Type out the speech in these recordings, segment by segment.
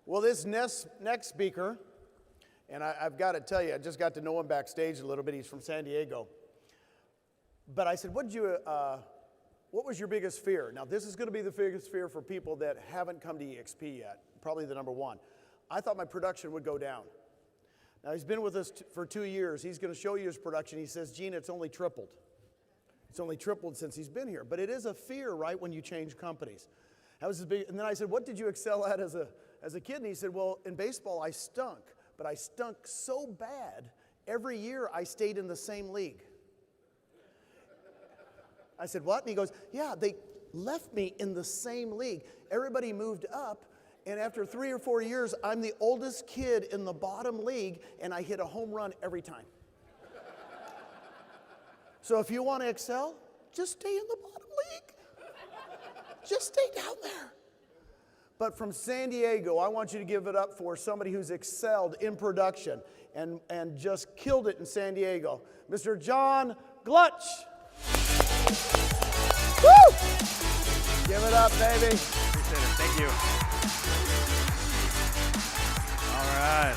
Well, this next speaker, and I've got to tell you, I just got to know him backstage a little bit. He's from San Diego. But I said, what was your biggest fear? Now, this is going to be the biggest fear for people that haven't come to EXP yet, probably the number one. I thought my production would go down. Now, he's been with us for 2 years. He's going to show you his production. He says, Gene, it's only tripled. It's only tripled since he's been here. But it is a fear, right, when you change companies. That was his big, and then I said, what did you excel at as a kid? And he said, well, in baseball, I stunk. But I stunk so bad, every year I stayed in the same league. I said, what? And he goes, yeah, they left me in the same league. Everybody moved up, and after 3 or 4 years, I'm the oldest kid in the bottom league, and I hit a home run every time. So if you want to excel, just stay in the bottom league. Just stay down there. But from San Diego, I want you to give it up for somebody who's excelled in production and just killed it in San Diego, Mr. John Gluch. Woo! Give it up, baby. Appreciate it. Thank you. All right.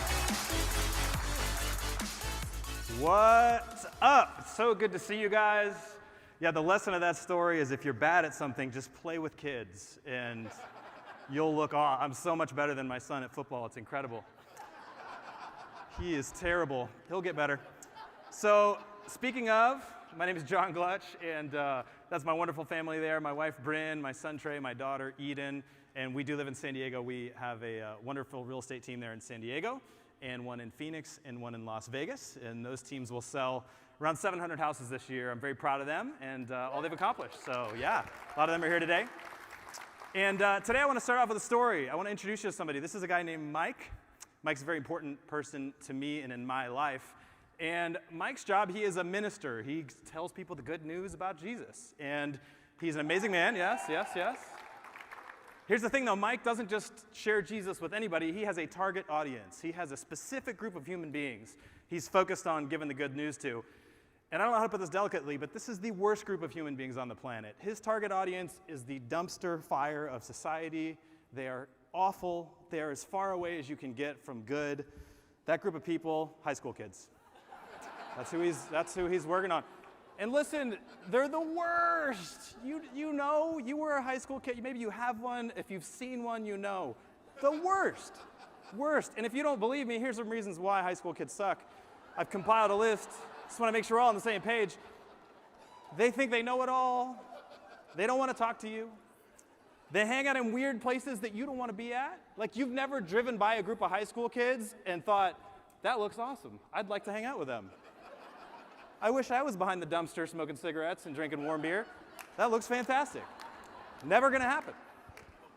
What's up? It's so good to see you guys. Yeah, the lesson of that story is if you're bad at something, just play with kids and you'll look awe. I'm so much better than my son at football. It's incredible. He is terrible. He'll get better. So, speaking of, my name is John Gluch, and that's my wonderful family there. My wife, Bryn, my son, Trey, my daughter, Eden, and we do live in San Diego. We have a wonderful real estate team there in San Diego, and one in Phoenix, and one in Las Vegas, and those teams will sell around 700 houses this year. I'm very proud of them and all they've accomplished. So, yeah, a lot of them are here today. And today I want to start off with a story. I want to introduce you to somebody. This is a guy named Mike. Mike's a very important person to me and in my life. And Mike's job, he is a minister. He tells people the good news about Jesus. And he's an amazing man. Yes, yes, yes. Here's the thing, though. Mike doesn't just share Jesus with anybody. He has a target audience. He has a specific group of human beings he's focused on giving the good news to. And I don't know how to put this delicately, but this is the worst group of human beings on the planet. His target audience is the dumpster fire of society. They are awful. They are as far away as you can get from good. That group of people, high school kids. That's who he's working on. And listen, they're the worst. You know, you were a high school kid. Maybe you have one. If you've seen one, you know. The worst. Worst. And if you don't believe me, here's some reasons why high school kids suck. I've compiled a list. Just want to make sure we're all on the same page. They think they know it all. They don't want to talk to you. They hang out in weird places that you don't want to be at. Like you've never driven by a group of high school kids and thought, that looks awesome. I'd like to hang out with them. I wish I was behind the dumpster smoking cigarettes and drinking warm beer. That looks fantastic. Never going to happen.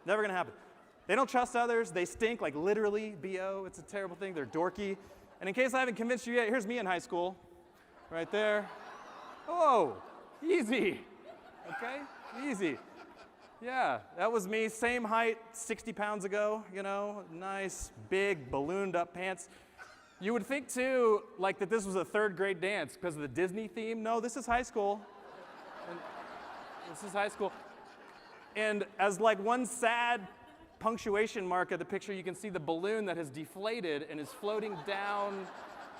Never going to happen. They don't trust others. They stink, like literally, B.O. It's a terrible thing. They're dorky. And in case I haven't convinced you yet, here's me in high school. Right there. Oh, easy. Okay, easy. Yeah, that was me. Same height 60 pounds ago, you know. Nice, big, ballooned up pants. You would think, too, like that this was a third grade dance because of the Disney theme. No, this is high school. This is high school. And as like one sad punctuation mark of the picture, you can see the balloon that has deflated and is floating down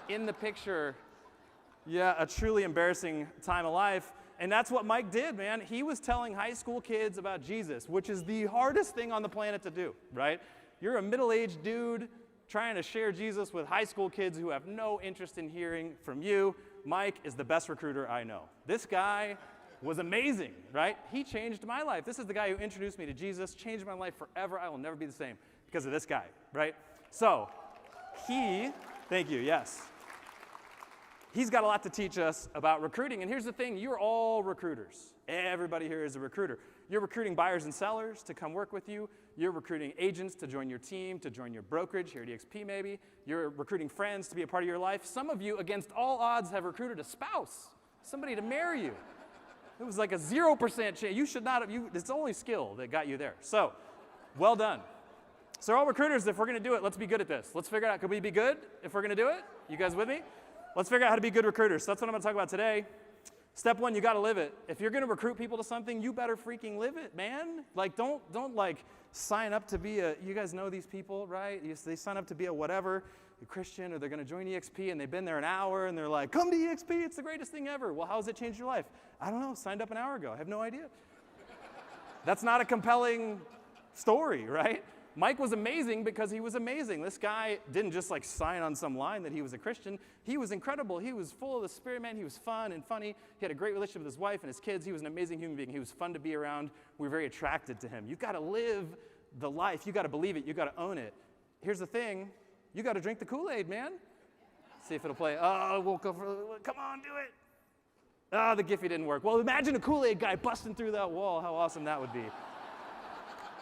in the picture. Yeah, a truly embarrassing time of life. And that's what Mike did, man. He was telling high school kids about Jesus, which is the hardest thing on the planet to do, right? You're a middle-aged dude trying to share Jesus with high school kids who have no interest in hearing from you. Mike is the best recruiter I know. This guy was amazing, right? He changed my life. This is the guy who introduced me to Jesus, changed my life forever. I will never be the same because of this guy, right? So, thank you, yes. He's got a lot to teach us about recruiting. And here's the thing, you're all recruiters. Everybody here is a recruiter. You're recruiting buyers and sellers to come work with you. You're recruiting agents to join your team, to join your brokerage here at EXP maybe. You're recruiting friends to be a part of your life. Some of you, against all odds, have recruited a spouse, somebody to marry you. It was like a 0% chance. You should not have, it's only skill that got you there. So, well done. So we're all recruiters. If we're going to do it, let's be good at this. Let's figure out, could we be good if we're going to do it? You guys with me? Let's figure out how to be good recruiters. So that's what I'm going to talk about today. Step one, you got to live it. If you're going to recruit people to something, you better freaking live it, man. Like, don't like sign up to be you guys know these people, right? They sign up to be a whatever, a Christian, or they're going to join EXP, and they've been there an hour, and they're like, come to EXP, it's the greatest thing ever. Well, how has it changed your life? I don't know, signed up an hour ago. I have no idea. That's not a compelling story, right? Mike was amazing because he was amazing. This guy didn't just like sign on some line that he was a Christian. He was incredible. He was full of the Spirit, man. He was fun and funny. He had a great relationship with his wife and his kids. He was an amazing human being. He was fun to be around. We were very attracted to him. You've got to live the life. You've got to believe it. You've got to own it. Here's the thing. You got to drink the Kool-Aid, man. See if it'll play. Oh, we'll go for, come on, do it. Oh, the Giphy didn't work. Well, imagine a Kool-Aid guy busting through that wall. How awesome that would be.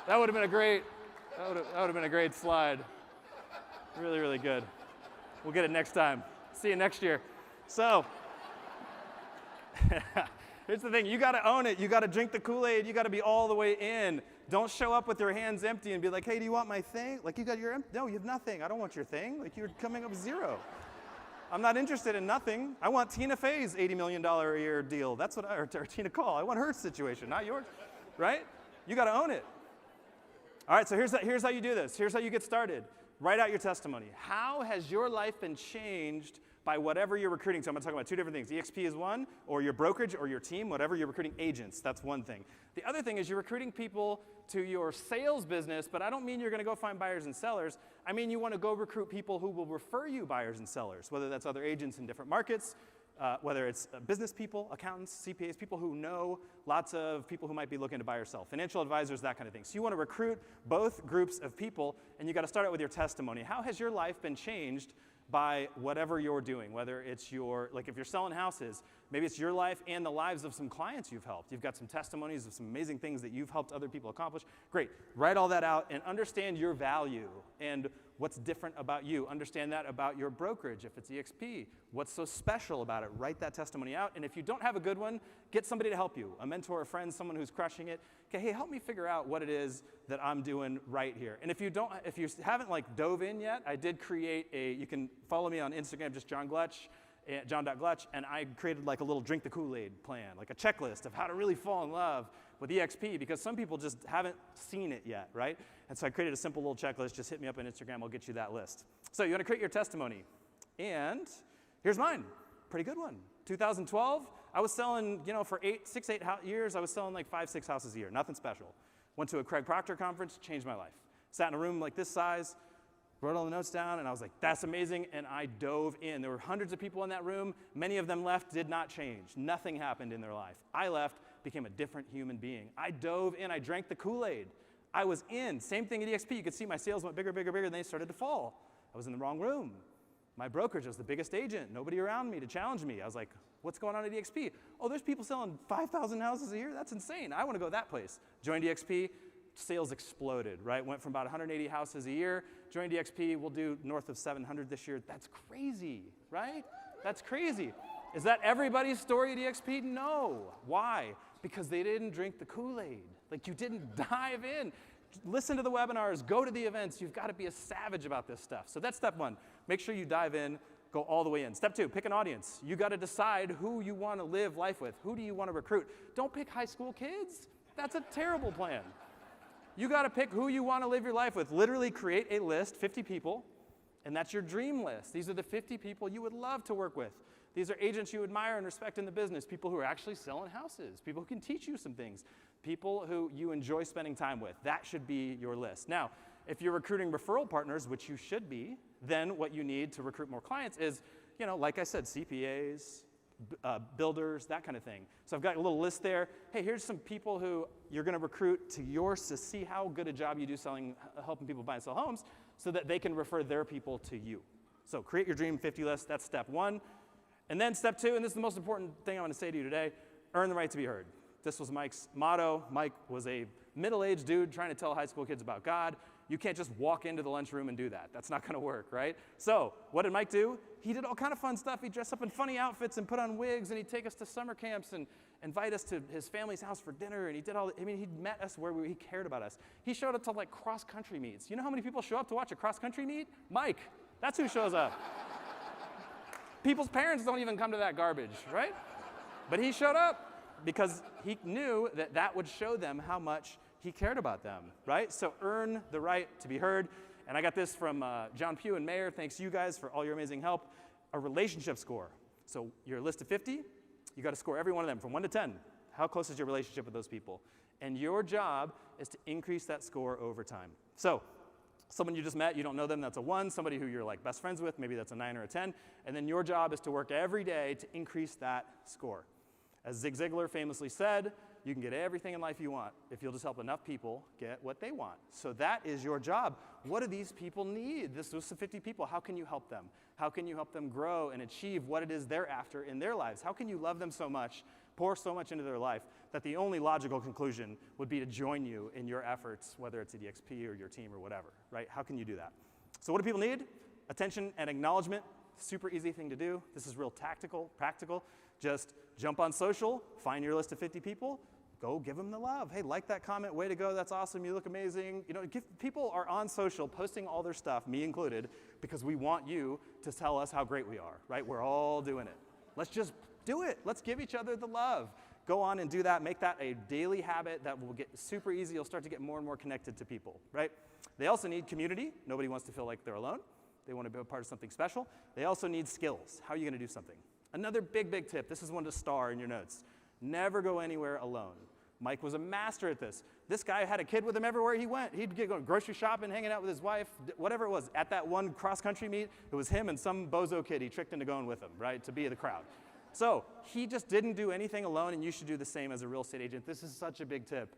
That would have been a great slide. Really, really good. We'll get it next time. See you next year. So, here's the thing. You got to own it. You got to drink the Kool-Aid. You got to be all the way in. Don't show up with your hands empty and be like, hey, do you want my thing? Like, you got your no, you have nothing. I don't want your thing. Like, you're coming up zero. I'm not interested in nothing. I want Tina Fey's $80 million a year deal. That's what or Tina Call. I want her situation, not yours, right? You got to own it. All right, so here's how you do this. Here's how you get started. Write out your testimony. How has your life been changed by whatever you're recruiting? So I'm going to talk about two different things. EXP is one, or your brokerage or your team, whatever you're recruiting agents. That's one thing. The other thing is you're recruiting people to your sales business, but I don't mean you're going to go find buyers and sellers. I mean you want to go recruit people who will refer you buyers and sellers, whether that's other agents in different markets, whether it's business people, accountants, CPAs, people who know lots of people who might be looking to buy or sell, financial advisors, that kind of thing. So you want to recruit both groups of people, and you got to start out with your testimony. How has your life been changed by whatever you're doing, whether it's like if you're selling houses, maybe it's your life and the lives of some clients you've helped. You've got some testimonies of some amazing things that you've helped other people accomplish. Great, write all that out and understand your value and what's different about you. Understand that about your brokerage, if it's EXP. What's so special about it? Write that testimony out, and if you don't have a good one, get somebody to help you, a mentor, a friend, someone who's crushing it. Okay, hey, help me figure out what it is that I'm doing right here. And if you haven't like dove in yet, I did create you can follow me on Instagram, just John Gluch, john.gluch, and I created like a little drink the Kool-Aid plan, like a checklist of how to really fall in love with EXP, because some people just haven't seen it yet, right? And so I created a simple little checklist. Just hit me up on Instagram. I'll get you that list. So you want to create your testimony. And here's mine. Pretty good one. 2012, I was selling, for 6, 8 years, I was selling like 5, 6 houses a year. Nothing special. Went to a Craig Proctor conference, changed my life. Sat in a room like this size, wrote all the notes down, and I was like, that's amazing, and I dove in. There were hundreds of people in that room. Many of them left, did not change. Nothing happened in their life. I left, became a different human being. I dove in, I drank the Kool-Aid. I was in. Same thing at EXP. You could see my sales went bigger, bigger, bigger, and they started to fall. I was in the wrong room. My brokerage was the biggest agent. Nobody around me to challenge me. I was like, what's going on at EXP? Oh, there's people selling 5,000 houses a year? That's insane. I want to go that place. Joined EXP. Sales exploded, right? Went from about 180 houses a year. Joined EXP. We'll do north of 700 this year. That's crazy, right? That's crazy. Is that everybody's story at EXP? No. Why? Because they didn't drink the Kool-Aid. Like, you didn't dive in. Listen to the webinars, go to the events. You've got to be a savage about this stuff. So that's step one. Make sure you dive in, go all the way in. Step two, pick an audience. You got to decide who you want to live life with. Who do you want to recruit? Don't pick high school kids. That's a terrible plan. You got to pick who you want to live your life with. Literally create a list, 50 people, and that's your dream list. These are the 50 people you would love to work with. These are agents you admire and respect in the business, people who are actually selling houses, people who can teach you some things, people who you enjoy spending time with. That should be your list. Now, if you're recruiting referral partners, which you should be, then what you need to recruit more clients is, like I said, CPAs, builders, that kind of thing. So I've got a little list there. Hey, here's some people who you're going to recruit to yours to see how good a job you do helping people buy and sell homes so that they can refer their people to you. So create your dream 50 list. That's step one. And then step two, and this is the most important thing I want to say to you today, earn the right to be heard. This was Mike's motto. Mike was a middle-aged dude trying to tell high school kids about God. You can't just walk into the lunchroom and do that. That's not going to work, right? So what did Mike do? He did all kind of fun stuff. He'd dress up in funny outfits and put on wigs, and he'd take us to summer camps and invite us to his family's house for dinner, and he'd met us where he cared about us. He showed up to like cross-country meets. You know how many people show up to watch a cross-country meet? Mike. That's who shows up. People's parents don't even come to that garbage, right? But he showed up because he knew that that would show them how much he cared about them, right? So earn the right to be heard. And I got this from John Pugh and Mayor. Thanks you guys for all your amazing help. A relationship score. So your list of 50, you got to score every one of them from 1 to 10. How close is your relationship with those people? And your job is to increase that score over time. So someone you just met, you don't know them, that's a 1. Somebody who you're like best friends with, maybe that's a 9 or a 10. And then your job is to work every day to increase that score. As Zig Ziglar famously said, you can get everything in life you want if you'll just help enough people get what they want. So that is your job. What do these people need? This list of 50 people, how can you help them? How can you help them grow and achieve what it is they're after in their lives? How can you love them so much, pour so much into their life, that the only logical conclusion would be to join you in your efforts, whether it's at EXP or your team or whatever, right? How can you do that? So what do people need? Attention and acknowledgement. Super easy thing to do. This is real tactical, practical. Just jump on social, find your list of 50 people, go give them the love. Hey, like that comment, way to go, that's awesome, you look amazing. You know, people are on social posting all their stuff, me included, because we want you to tell us how great we are, right? We're all doing it. Let's just do it. Let's give each other the love. Go on and do that. Make that a daily habit that will get super easy. You'll start to get more and more connected to people, right? They also need community. Nobody wants to feel like they're alone. They want to be a part of something special. They also need skills. How are you going to do something? Another big tip. This is one to star in your notes. Never go anywhere alone. Mike was a master at this. This guy had a kid with him everywhere he went. He'd go grocery shopping, hanging out with his wife, whatever it was. At that one cross-country meet, it was him and some bozo kid he tricked into going with him, right, to be in the crowd. So he just didn't do anything alone, and you should do the same as a real estate agent. This is such a big tip.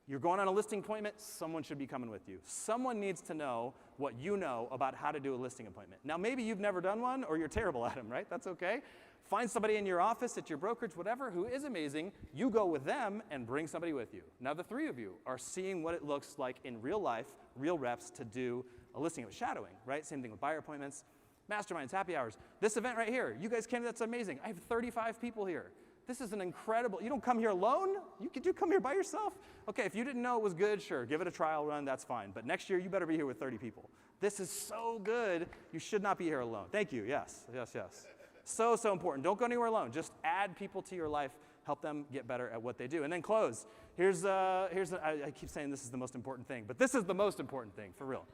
You're going on a listing appointment, someone should be coming with you. Someone needs to know what you know about how to do a listing appointment. Now, maybe you've never done one or you're terrible at them, right? That's okay. Find somebody in your office, at your brokerage, whatever, who is amazing. You go with them and bring somebody with you. Now, the 3 of you are seeing what it looks like in real life, real reps, to do a listing. It was shadowing, right? Same thing with buyer appointments, masterminds, happy hours. This event right here, you guys came, that's amazing. I have 35 people here. This is an incredible, you don't come here alone? You come here by yourself? Okay, if you didn't know it was good, sure, give it a trial run, that's fine. But next year, you better be here with 30 people. This is so good, you should not be here alone. Thank you, yes. So important. Don't go anywhere alone. Just add people to your life, help them get better at what they do. And then close. I keep saying this is the most important thing, but this is the most important thing, for real.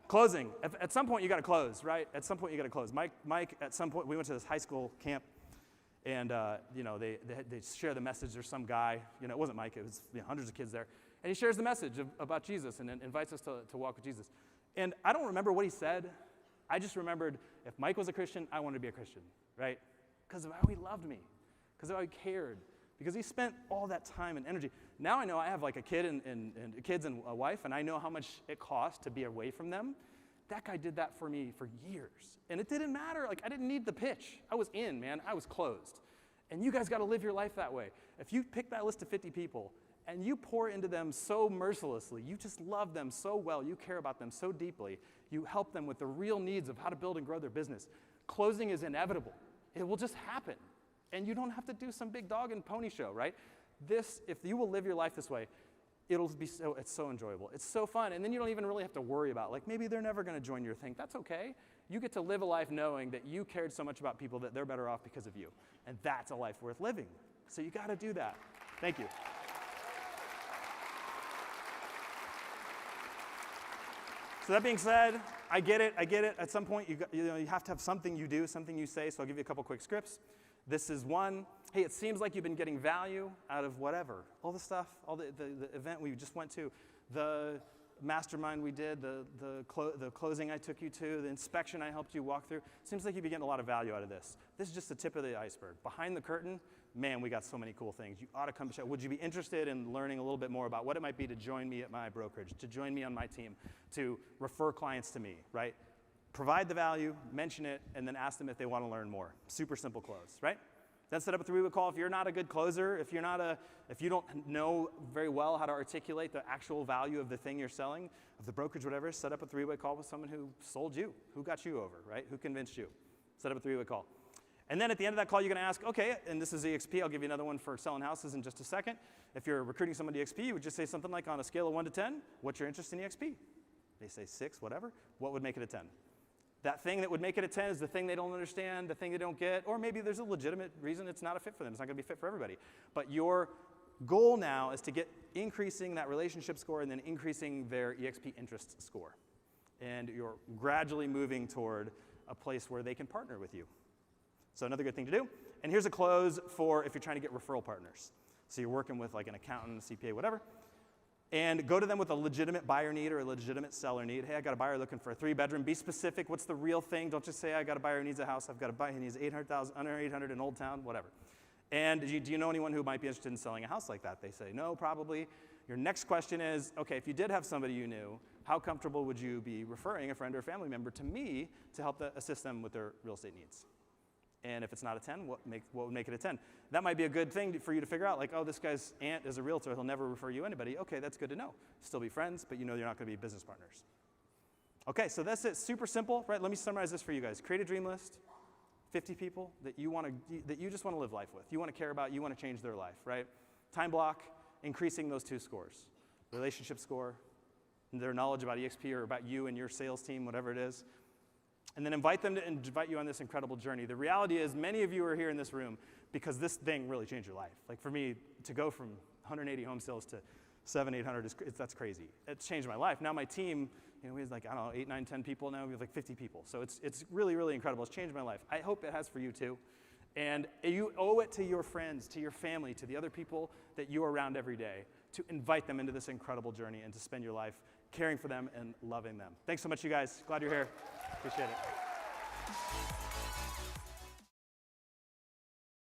Closing. At some point, you got to close, right? At some point, you got to close. Mike, at some point, we went to this high school camp, and they share the message. There's some guy, it wasn't Mike, it was hundreds of kids there, and he shares the message about Jesus and invites us to walk with Jesus. And I don't remember what he said. I just remembered, if Mike was a Christian, I wanted to be a Christian, right? Because of how he loved me, because of how he cared, because he spent all that time and energy. Now I know I have like a kid and kids and a wife, and I know how much it costs to be away from them. That guy did that for me for years. And it didn't matter. Like, I didn't need the pitch. I was in, man. I was closed. And you guys got to live your life that way. If you pick that list of 50 people and you pour into them so mercilessly, you just love them so well, you care about them so deeply, you help them with the real needs of how to build and grow their business, closing is inevitable. It will just happen. And you don't have to do some big dog and pony show, right? If you will live your life this way, it's so enjoyable. It's so fun. And then you don't even really have to worry about, like, maybe they're never going to join your thing. That's okay. You get to live a life knowing that you cared so much about people that they're better off because of you. And that's a life worth living. So you got to do that. Thank you. So that being said, I get it. At some point, you have to have something you do, something you say. So I'll give you a couple quick scripts. This is one. Hey, it seems like you've been getting value out of whatever. All the stuff, all the event we just went to, the mastermind we did, the closing I took you to, the inspection I helped you walk through. Seems like you've been getting a lot of value out of this. This is just the tip of the iceberg. Behind the curtain, man, we got so many cool things. You ought to come check. Would you be interested in learning a little bit more about what it might be to join me at my brokerage, to join me on my team, to refer clients to me, right? Provide the value, mention it, and then ask them if they want to learn more. Super simple close, right? Then set up a 3-way call. If you're not a good closer, if you don't know very well how to articulate the actual value of the thing you're selling, of the brokerage, whatever, set up a 3-way call with someone who sold you, who got you over, right? Who convinced you. Set up a 3-way call. And then at the end of that call, you're going to ask, okay, and this is EXP. I'll give you another one for selling houses in just a second. If you're recruiting someone to EXP, you would just say something like, on a scale of 1 to 10, what's your interest in EXP? They say 6, whatever. What would make it a 10? that thing that would make it a 10 is the thing they don't understand, the thing they don't get, or maybe there's a legitimate reason it's not a fit for them. It's not going to be fit for everybody. But your goal now is to get increasing that relationship score and then increasing their EXP interest score. And you're gradually moving toward a place where they can partner with you. So another good thing to do. And here's a close for if you're trying to get referral partners. So you're working with like an accountant, CPA, whatever. And go to them with a legitimate buyer need or a legitimate seller need. Hey, I got a buyer looking for a 3-bedroom. Be specific. What's the real thing? Don't just say, I got a buyer who needs a house. I've got a buyer who needs 800,000, under 800 in Old Town, whatever. And do you know anyone who might be interested in selling a house like that? They say, no, probably. Your next question is, okay, if you did have somebody you knew, how comfortable would you be referring a friend or a family member to me to help assist them with their real estate needs? And if it's not a 10, what would make it a 10? That might be a good thing for you to figure out, like, oh, this guy's aunt is a realtor. He'll never refer you anybody. Okay, that's good to know. Still be friends, but you know you're not going to be business partners. Okay, so that's it. Super simple, right? Let me summarize this for you guys. Create a dream list. 50 people that you just want to live life with. You want to care about. You want to change their life, right? Time block, increasing those 2 scores. Relationship score, their knowledge about EXP or about you and your sales team, whatever it is. And then invite them to invite you on this incredible journey. The reality is many of you are here in this room because this thing really changed your life. Like for me, to go from 180 home sales to 700, 800, that's crazy. It's changed my life. Now my team, we have like, I don't know, 8, 9, 10 people now. We have like 50 people. So it's really, really incredible. It's changed my life. I hope it has for you too. And you owe it to your friends, to your family, to the other people that you are around every day to invite them into this incredible journey and to spend your life caring for them and loving them. Thanks so much, you guys. Glad you're here. Appreciate it.